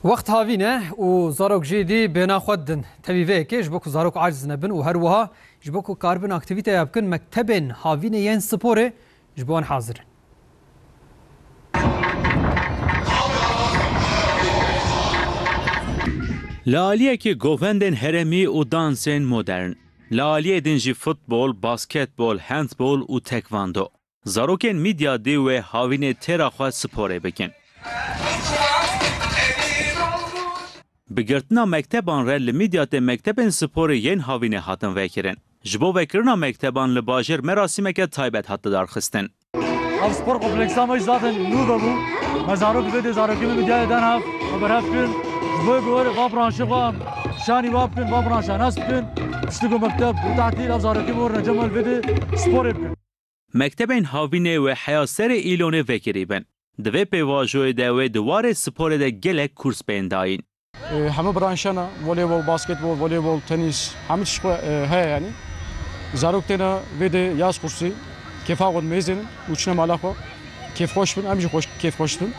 وقت هاوینه و زاروک جدی بنا خودن تبیه که جبکو زاروک عاجز نبن و هر وها جبکو کاربن اکتیویته یابکن مکتبن هاوینه ین سپوره جبوان حاضر. لالیه که گووندن هرمی و دانسن مدرن. لالیه دنجی فوتبال، باسکتبال، هندبال و تکواندو. زاروکن میدیا دی و هاوینه ترا خود سپوره بکن. بگرتنا مکتبان رل میدیات مکتبن سپور ین هاوینه هاتن وکرن. جبو وکرنا مکتبان لباجر مراسمه که تایبت هات دارخستن. از سپور کمپلکسا مش زادن نو ببو. مزارو بده زاروکی میدیا دن هف و برهف کن. جبو گور وابرانشه وام شانی واب کن وابرانشه ناس کن. اشتگو مکتب و تعطیل زاروکی مور نجمل بده سپور بکن. مکتبن هاوینه و حیاسر ایلونه وکریبن. دوی پیواجوی دوی دوار سپور ده گلک کورس بینداین. همه برانشانا والیبال، باسکتبال، والیبال، تنیس همه چیز هست یعنی زاروک تنا ویده یاس کورسی کیف آقاد میزنن وچنا مالاخو کیف خوش بن امیج خوش کیف خوش بن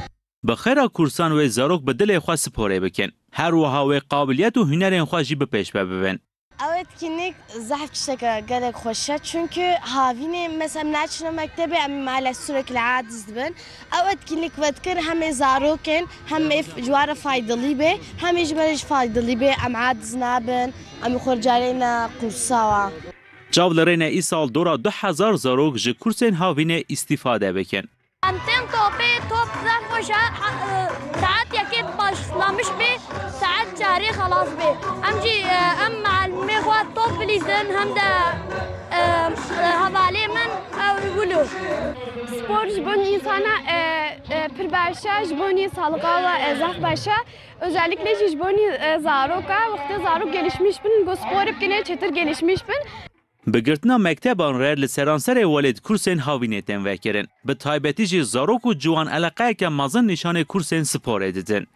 بخیرا کورسان و زاروک بدل خواست سپوره بکن هر وها و قابلیت و هنر خواجی به پیش ببرن. اوت کنیک زحف کشتکه گلک خوشه چونکه هاوینه مثلا نچنا مکتبه ام مال سرک العادز بن اوت کنیک ودکر همه زاروکن همه جوار فایدلی به همه جبرش فایدلی به ام عادز نابن ام خرجالینا قرصاوا. جاولرین ای سال دورا 2000 زاروک ج کورسین هاوینه استفاده بکن. امتن توپ زن خوشه ساعت یکی başlamış bir saat cari خلاص bir امجی معلمی خواهد توپ بلیزن هم ده حوالی من ولو spor jibon insana pir başa jiboni sağlığa ve zaf başa özellikle jiboni zaroka vakti zarok gelişmiş bin go spor hep çetir gelişmiş bin. بگرتنا مکتبان رر لسرانسر والد کورسین هاوینتن وکرن. به تایبتی جی زاروک و جوان علاقه که مازن نشان کورسین سپاره دیدن.